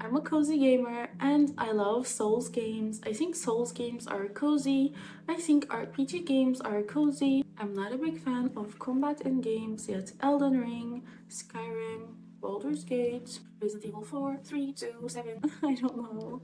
I'm a cozy gamer and I love Souls games. I think Souls games are cozy. I think RPG games are cozy. I'm not a big fan of combat in games, yet Elden Ring, Skyrim, Baldur's Gate, Resident Evil 4, 3, 2, 7, I don't know.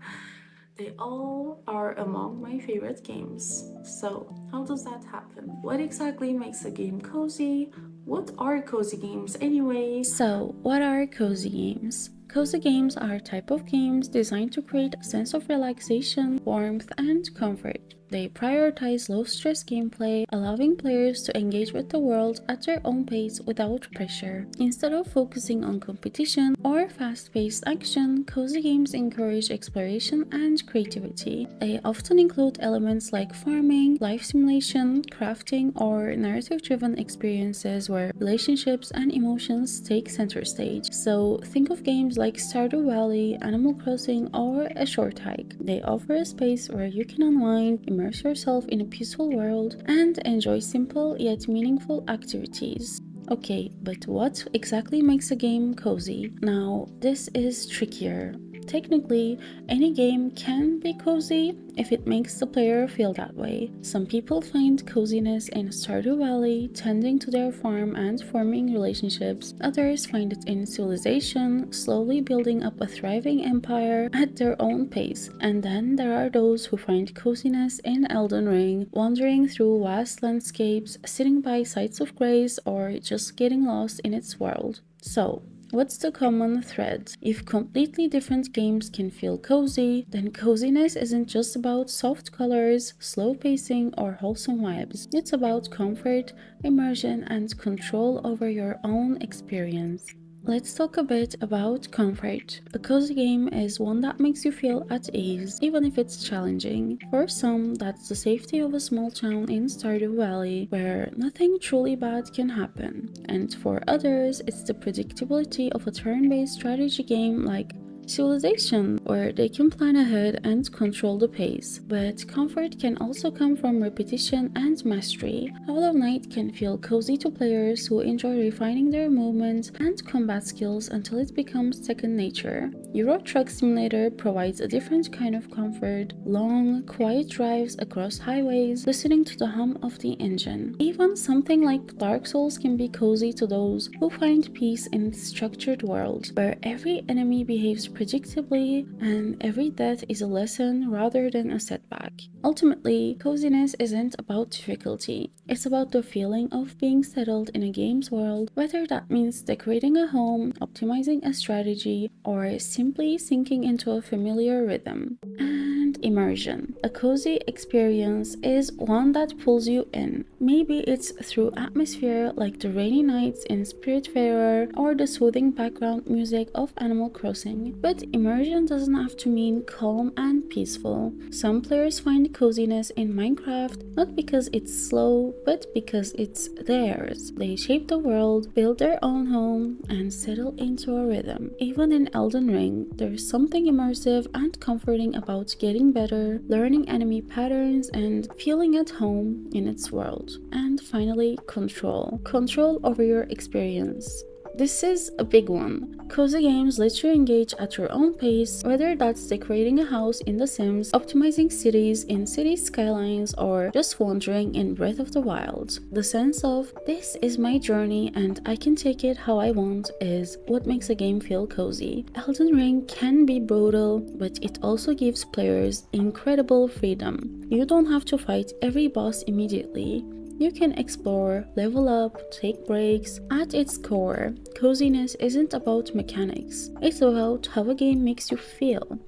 They all are among my favorite games. So, how does that happen? What exactly makes a game cozy? What are cozy games anyway? So, what are cozy games? Cozy games are a type of games designed to create a sense of relaxation, warmth, and comfort. They prioritize low stress gameplay, allowing players to engage with the world at their own pace without pressure. Instead of focusing on competition or fast paced action, cozy games encourage exploration and creativity. They often include elements like farming, life simulation, crafting, or narrative driven experiences where relationships and emotions take center stage. So, think of games like Stardew Valley, Animal Crossing, or A Short Hike. They offer a space where you can unwind, immerse yourself in a peaceful world, and enjoy simple yet meaningful activities. Okay, but what exactly makes a game cozy? Now, this is trickier. Technically, any game can be cozy if it makes the player feel that way. Some people find coziness in Stardew Valley, tending to their farm and forming relationships. Others find it in Civilization, slowly building up a thriving empire at their own pace. And then there are those who find coziness in Elden Ring, wandering through vast landscapes, sitting by sites of grace, or just getting lost in its world. So, what's the common thread? If completely different games can feel cozy, then coziness isn't just about soft colors, slow pacing, or wholesome vibes. It's about comfort, immersion, and control over your own experience. Let's talk a bit about comfort. A cozy game is one that makes you feel at ease, even if it's challenging. For some, that's the safety of a small town in Stardew Valley, where nothing truly bad can happen. And for others, it's the predictability of a turn-based strategy game like Civilization, where they can plan ahead and control the pace. But comfort can also come from repetition and mastery. Hollow Knight can feel cozy to players who enjoy refining their movements and combat skills until it becomes second nature. Euro Truck Simulator provides a different kind of comfort, long, quiet drives across highways, listening to the hum of the engine. Even something like Dark Souls can be cozy to those who find peace in its structured world, where every enemy behaves predictably and every death is a lesson rather than a setback. Ultimately, coziness isn't about difficulty, it's about the feeling of being settled in a game's world, whether that means decorating a home, optimizing a strategy, or simply sinking into a familiar rhythm. And immersion. A cozy experience is one that pulls you in. Maybe it's through atmosphere like the rainy nights in Spiritfarer or the soothing background music of Animal Crossing. But immersion doesn't have to mean calm and peaceful. Some players find coziness in Minecraft not because it's slow, but because it's theirs. They shape the world, build their own home, and settle into a rhythm. Even in Elden Ring, there's something immersive and comforting about getting better, learning enemy patterns, and feeling at home in its world. And finally, control. Control over your experience. This is a big one. Cozy games let you engage at your own pace, whether that's decorating a house in The Sims, optimizing cities in City Skylines, or just wandering in Breath of the Wild. The sense of, this is my journey and I can take it how I want, is what makes a game feel cozy. Elden Ring can be brutal, but it also gives players incredible freedom. You don't have to fight every boss immediately. You can explore, level up, take breaks. At its core, coziness isn't about mechanics. It's about how a game makes you feel.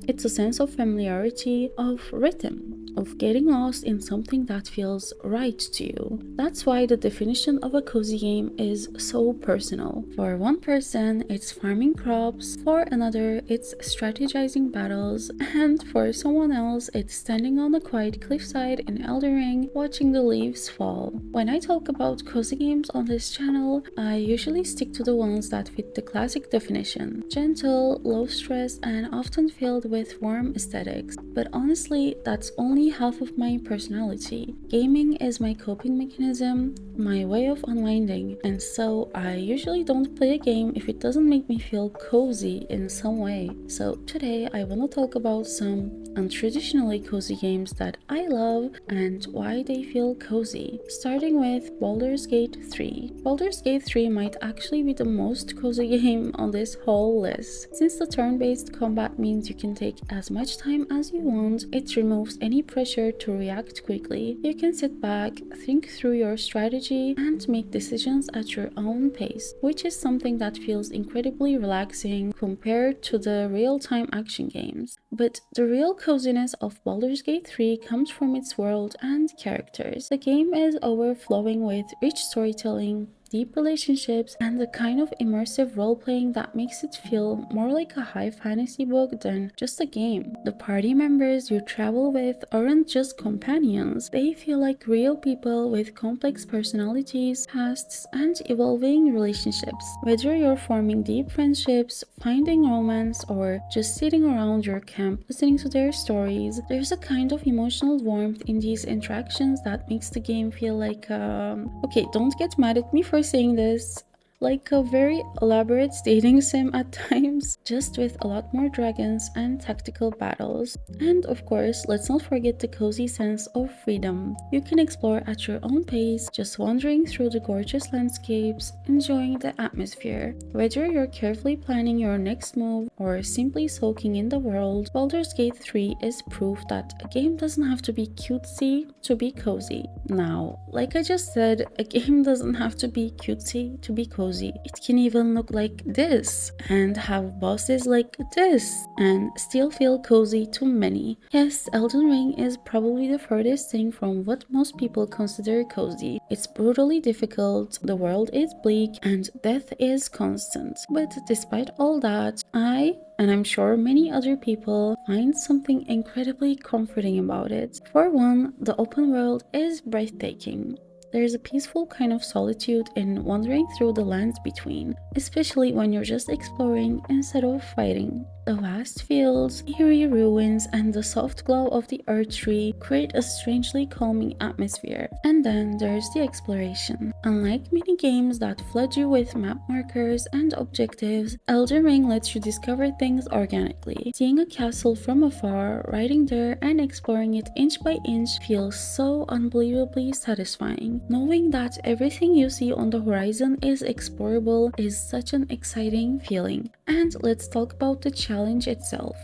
It's a sense of familiarity, of rhythm, of getting lost in something that feels right to you. That's why the definition of a cozy game is so personal. For one person, it's farming crops, for another, it's strategizing battles, and for someone else, it's standing on a quiet cliffside in Elden Ring watching the leaves fall. When I talk about cozy games on this channel, I usually stick to the ones that fit the classic definition: gentle, low stress, and often filled with warm aesthetics. But honestly, that's only only half of my personality. Gaming is my coping mechanism, my way of unwinding, and so I usually don't play a game if it doesn't make me feel cozy in some way. So today I want to talk about some untraditionally cozy games that I love and why they feel cozy. Starting with Baldur's Gate 3. Baldur's Gate 3 might actually be the most cozy game on this whole list. Since the turn-based combat means you can take as much time as you want, it removes any pressure to react quickly. You can sit back, think through your strategy, and make decisions at your own pace, which is something that feels incredibly relaxing compared to the real-time action games. But the real coziness of Baldur's Gate 3 comes from its world and characters. The game is overflowing with rich storytelling, deep relationships, and the kind of immersive role-playing that makes it feel more like a high fantasy book than just a game. The party members you travel with aren't just companions, they feel like real people with complex personalities, pasts, and evolving relationships. Whether you're forming deep friendships, finding romance, or just sitting around your camp listening to their stories, there's a kind of emotional warmth in these interactions that makes the game feel like okay, don't get mad at me for saying this, like a very elaborate dating sim at times, just with a lot more dragons and tactical battles. And of course, let's not forget the cozy sense of freedom. You can explore at your own pace, just wandering through the gorgeous landscapes, enjoying the atmosphere. Whether you're carefully planning your next move or simply soaking in the world, Baldur's Gate 3 is proof that a game doesn't have to be cutesy to be cozy. Now, like I just said, a game doesn't have to be cutesy to be cozy. It can even look like this and have bosses like this and still feel cozy to many. Yes, Elden Ring is probably the furthest thing from what most people consider cozy. It's brutally difficult, the world is bleak, and death is constant. But despite all that, and I'm sure many other people, find something incredibly comforting about it. For one, the open world is breathtaking. There's a peaceful kind of solitude in wandering through the lands between, especially when you're just exploring instead of fighting. The vast fields, eerie ruins, and the soft glow of the earth tree create a strangely calming atmosphere. And then there's the exploration. Unlike many games that flood you with map markers and objectives, Elden Ring lets you discover things organically. Seeing a castle from afar, riding there, and exploring it inch by inch feels so unbelievably satisfying. Knowing that everything you see on the horizon is explorable is such an exciting feeling. And let's talk about the challenge itself.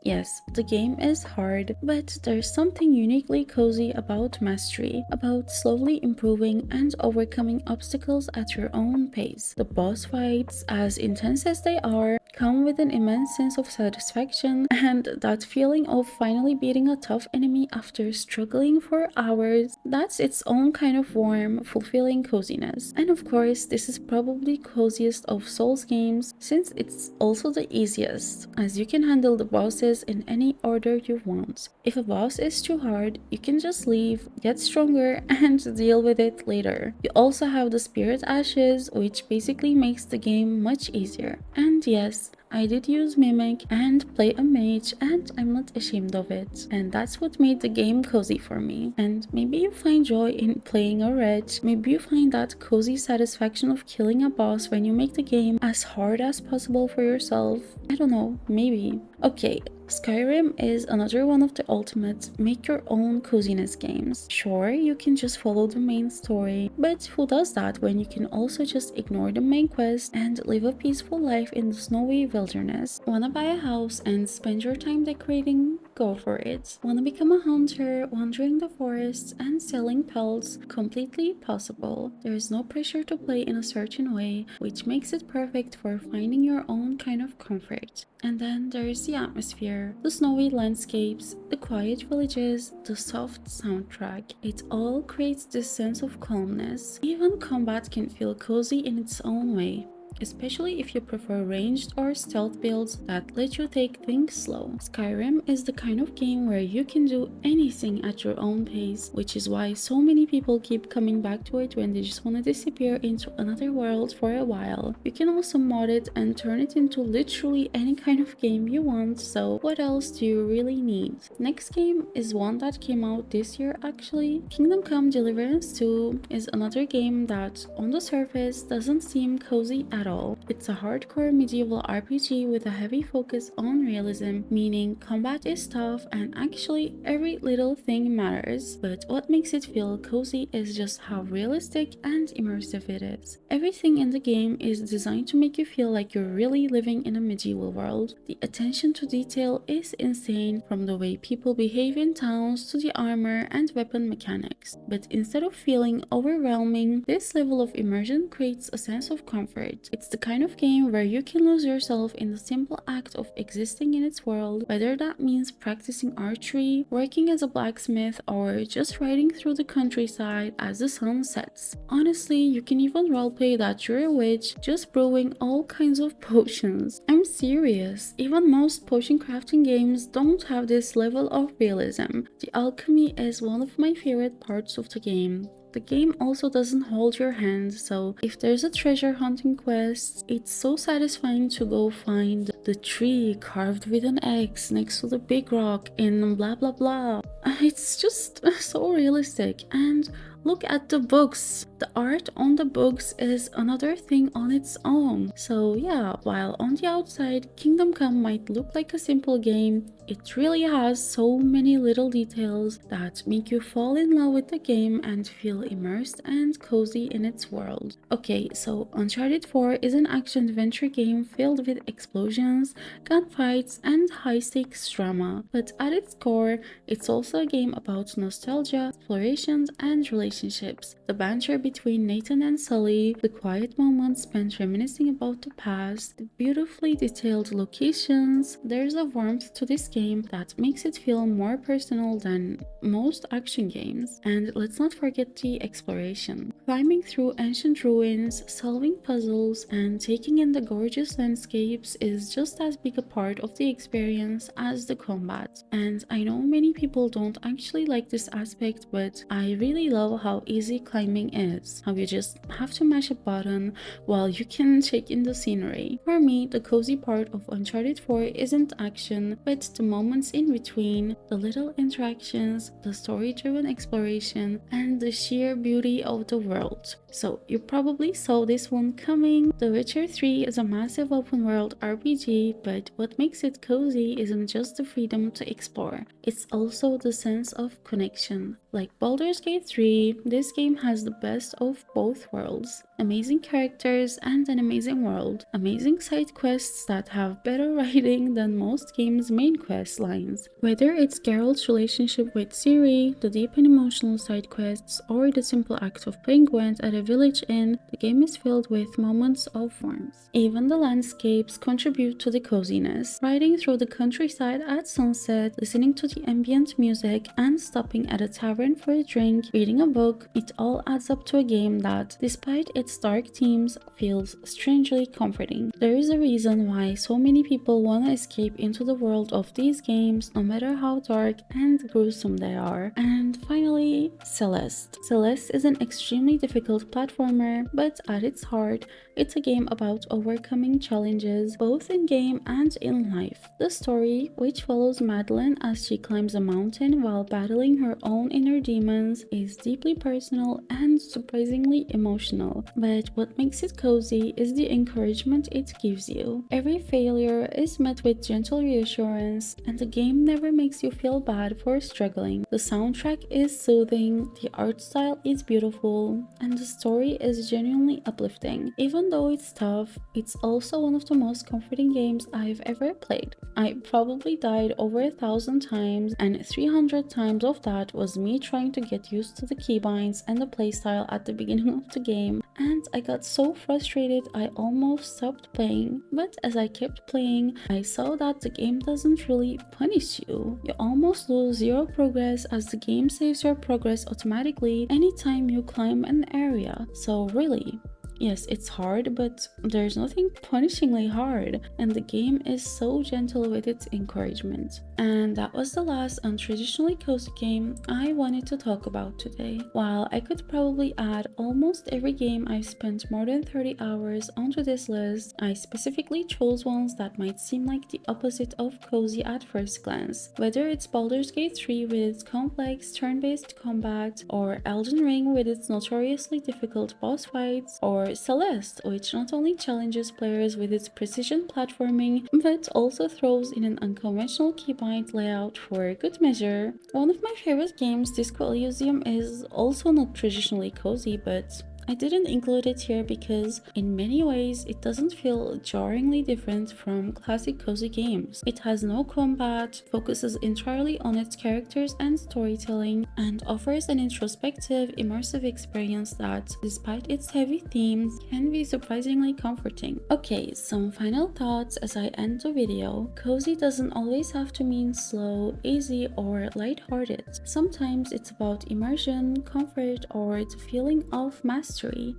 Yes, the game is hard, but there's something uniquely cozy about mastery, about slowly improving and overcoming obstacles at your own pace. The boss fights, as intense as they are, come with an immense sense of satisfaction, and that feeling of finally beating a tough enemy after struggling for hours, that's its own kind of warm, fulfilling coziness. And of course, this is probably coziest of Souls games since it's also the easiest, as you can handle the bosses in any order you want. If a boss is too hard, you can just leave, get stronger, and deal with it later. You also have the Spirit Ashes, which basically makes the game much easier. And yes, I did use Mimic and play a mage, and I'm not ashamed of it. And that's what made the game cozy for me. And maybe you find joy in playing a wretch, maybe you find that cozy satisfaction of killing a boss when you make the game as hard as possible for yourself. I don't know, maybe. Okay, Skyrim is another one of the ultimate make your own coziness games. Sure, you can just follow the main story, but who does that when you can also just ignore the main quest and live a peaceful life in the snowy wilderness? Wanna buy a house and spend your time decorating? Go for it. Wanna become a hunter, wandering the forests and selling pelts? Completely possible. There is no pressure to play in a certain way, which makes it perfect for finding your own kind of comfort. And then there is the atmosphere, the snowy landscapes, the quiet villages, the soft soundtrack. It all creates this sense of calmness. Even combat can feel cozy in its own way. especially if you prefer ranged or stealth builds that let you take things slow. Skyrim is the kind of game where you can do anything at your own pace, which is why so many people keep coming back to it when they just want to disappear into another world for a while. You can also mod it and turn it into literally any kind of game you want, so what else do you really need? Next game is one that came out this year actually. Kingdom Come Deliverance 2 is another game that on the surface doesn't seem cozy at all. It's a hardcore medieval RPG with a heavy focus on realism, meaning combat is tough and actually every little thing matters, but what makes it feel cozy is just how realistic and immersive it is. Everything in the game is designed to make you feel like you're really living in a medieval world. The attention to detail is insane, from the way people behave in towns to the armor and weapon mechanics. But instead of feeling overwhelming, this level of immersion creates a sense of comfort. It's the kind of game where you can lose yourself in the simple act of existing in its world, whether that means practicing archery, working as a blacksmith, or just riding through the countryside as the sun sets. Honestly, you can even roleplay that you're a witch, just brewing all kinds of potions. I'm serious, even most potion crafting games don't have this level of realism. The alchemy is one of my favorite parts of the game. The game also doesn't hold your hand, so if there's a treasure hunting quest, it's so satisfying to go find the tree carved with an X next to the big rock in blah blah blah. It's just so realistic. And look at the books. The art on the books is another thing on its own. So yeah, while on the outside Kingdom Come might look like a simple game, it really has so many little details that make you fall in love with the game and feel immersed and cozy in its world. Okay, so Uncharted 4 is an action-adventure game filled with explosions, gunfights, and high-stakes drama, but at its core, it's also a game about nostalgia, exploration, and relationships. The banter between Nathan and Sully, the quiet moments spent reminiscing about the past, the beautifully detailed locations. There's a warmth to this game that makes it feel more personal than most action games. And let's not forget the exploration. Climbing through ancient ruins, solving puzzles, and taking in the gorgeous landscapes is just as big a part of the experience as the combat. And I know many people don't actually like this aspect, but I really love how easy climbing is. How you just have to mash a button while you can take in the scenery. For me, the cozy part of Uncharted 4 isn't action, but the moments in between, the little interactions, the story-driven exploration, and the sheer beauty of the world. So you probably saw this one coming. The Witcher 3 is a massive open world RPG, but what makes it cozy isn't just the freedom to explore, it's also the sense of connection. Like Baldur's Gate 3, this game has the best of both worlds. Amazing characters and an amazing world. Amazing side quests that have better writing than most games' main quest lines. Whether it's Geralt's relationship with Ciri, the deep and emotional side quests, or the simple act of playing Gwent at a village inn, the game is filled with moments of warmth. Even the landscapes contribute to the coziness. Riding through the countryside at sunset, listening to the ambient music, and stopping at a tavern for a drink, reading a book, it all adds up to a game that, despite its dark themes, feels strangely comforting. There is a reason why so many people want to escape into the world of these games, no matter how dark and gruesome they are. And finally, Celeste. Celeste is an extremely difficult platformer, but at its heart, it's a game about overcoming challenges, both in game and in life. The story, which follows Madeline as she climbs a mountain while battling her own inner demons, is deeply personal and surprisingly emotional. But what makes it cozy is the encouragement it gives you. Every failure is met with gentle reassurance, and the game never makes you feel bad for struggling. The soundtrack is soothing, the art style is beautiful, and the story is genuinely uplifting. Even though it's tough, it's also one of the most comforting games I've ever played. I probably died over 1,000 times, and 300 times of that was me trying to get used to the keybinds and the playstyle at the beginning of the game, and I got so frustrated I almost stopped playing. But as I kept playing, I saw that the game doesn't really punish you. You almost lose zero progress, as the game saves your progress automatically anytime you climb an area. So really, Yes, it's hard, but there's nothing punishingly hard, and the game is so gentle with its encouragement. And that was the last untraditionally cozy game I wanted to talk about today. While I could probably add almost every game I've spent more than 30 hours onto this list, I specifically chose ones that might seem like the opposite of cozy at first glance. Whether it's Baldur's Gate 3 with its complex turn-based combat, or Elden Ring with its notoriously difficult boss fights, or Celeste, which not only challenges players with its precision platforming, but also throws in an unconventional keybind layout for good measure. One of my favorite games, Disco Elysium, is also not traditionally cozy, but I didn't include it here because, in many ways, it doesn't feel jarringly different from classic cozy games. It has no combat, focuses entirely on its characters and storytelling, and offers an introspective, immersive experience that, despite its heavy themes, can be surprisingly comforting. Okay, some final thoughts as I end the video. Cozy doesn't always have to mean slow, easy, or lighthearted. Sometimes it's about immersion, comfort, or the feeling of mastery.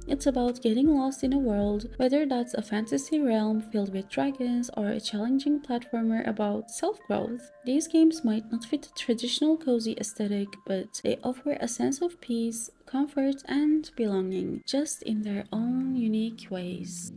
It's about getting lost in a world, whether that's a fantasy realm filled with dragons or a challenging platformer about self-growth. These games might not fit the traditional cozy aesthetic, but they offer a sense of peace, comfort, and belonging, just in their own unique ways.